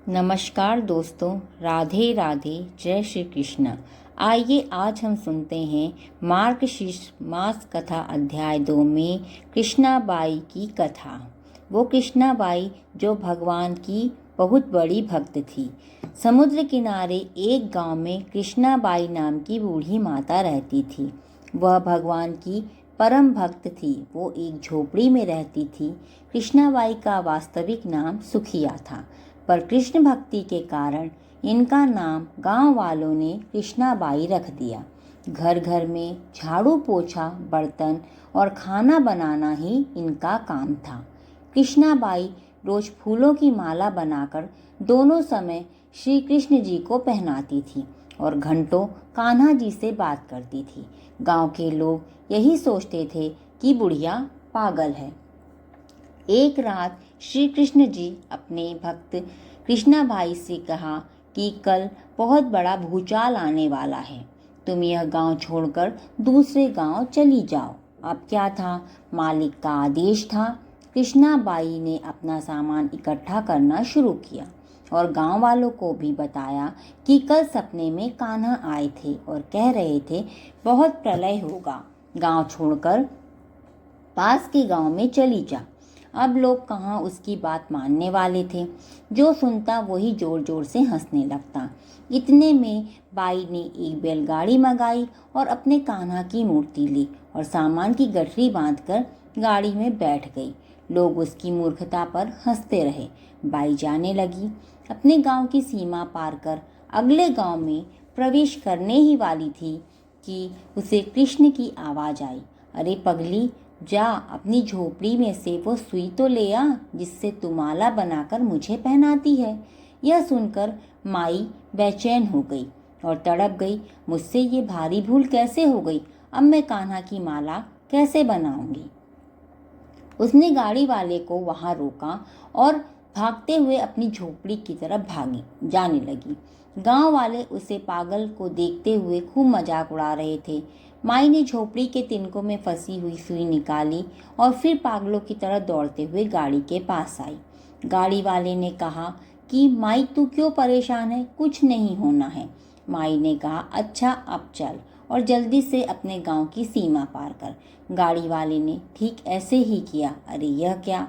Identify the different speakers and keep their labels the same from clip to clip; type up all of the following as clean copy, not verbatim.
Speaker 1: नमस्कार दोस्तों, राधे राधे, जय श्री कृष्ण। आइए आज हम सुनते हैं मार्गशीर्ष मास कथा अध्याय 2 में कृष्णाबाई की कथा। वो कृष्णाबाई जो भगवान की बहुत बड़ी भक्त थी। समुद्र किनारे एक गांव में कृष्णाबाई नाम की बूढ़ी माता रहती थी। वह भगवान की परम भक्त थी। वो एक झोपड़ी में रहती थी। कृष्णाबाई का वास्तविक नाम सुखिया था, पर कृष्ण भक्ति के कारण इनका नाम गांव वालों ने कृष्णाबाई रख दिया। घर घर में झाड़ू पोछा, बर्तन और खाना बनाना ही इनका काम था। कृष्णाबाई रोज फूलों की माला बनाकर दोनों समय श्री कृष्ण जी को पहनाती थी और घंटों कान्हा जी से बात करती थी। गांव के लोग यही सोचते थे कि बुढ़िया पागल है। एक रात श्री कृष्ण जी अपने भक्त कृष्णाबाई से कहा कि कल बहुत बड़ा भूचाल आने वाला है, तुम यह गांव छोड़कर दूसरे गांव चली जाओ। अब क्या था, मालिक का आदेश था। कृष्णाबाई ने अपना सामान इकट्ठा करना शुरू किया और गांव वालों को भी बताया कि कल सपने में कान्हा आए थे और कह रहे थे बहुत प्रलय होगा, गांव छोड़कर पास के गांव में चली जा। अब लोग कहाँ उसकी बात मानने वाले थे। जो सुनता वही जोर जोर से हंसने लगता। इतने में बाई ने एक बैलगाड़ी मंगाई और अपने कान्हा की मूर्ति ली और सामान की गठरी बांधकर गाड़ी में बैठ गई। लोग उसकी मूर्खता पर हंसते रहे। बाई जाने लगी। अपने गांव की सीमा पार कर अगले गांव में प्रवेश करने ही वाली थी कि उसे कृष्ण की आवाज आई, अरे पगली, जा अपनी झोपड़ी में से वो सुई तो ले आ जिससे तू माला बनाकर मुझे पहनाती है। यह सुनकर माई बेचैन हो गई और तड़प गई, मुझसे ये भारी भूल कैसे हो गई, अब मैं कान्हा की माला कैसे बनाऊंगी। उसने गाड़ी वाले को वहां रोका और भागते हुए अपनी झोपड़ी की तरफ भागी जाने लगी। गांव वाले उसे पागल को देखते हुए खूब मजाक उड़ा रहे थे। माई ने झोपड़ी के तिनकों में फंसी हुई सुई निकाली और फिर पागलों की तरह दौड़ते हुए गाड़ी के पास आई। गाड़ी वाले ने कहा कि माई तू क्यों परेशान है, कुछ नहीं होना है। माई ने कहा अच्छा अब चल और जल्दी से अपने गांव की सीमा पार कर। गाड़ी वाले ने ठीक ऐसे ही किया। अरे यह क्या,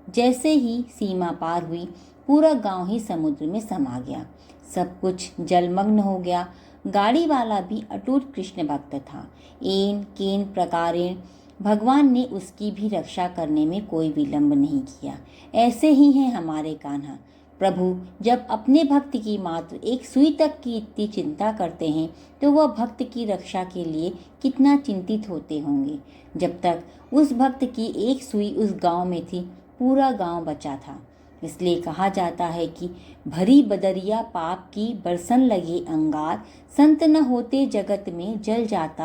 Speaker 1: जैसे ही सीमा पार हुई पूरा गांव ही समुद्र में समा गया। सब कुछ जलमग्न हो गया। गाड़ी वाला भी अटूट कृष्ण भक्त था। एन केन प्रकारेण भगवान ने उसकी भी रक्षा करने में कोई विलंब नहीं किया। ऐसे ही हैं हमारे कान्हा। प्रभु जब अपने भक्त की मात्र एक सुई तक की इतनी चिंता करते हैं तो वह भक्त की रक्षा के लिए कितना चिंतित होते होंगे। जब तक उस भक्त की एक सुई उस गांव में थी, पूरा गांव बचा था। इसलिए कहा जाता है कि भरी बदरिया पाप की बरसन लगे अंगार, संत न होते जगत में जल जाता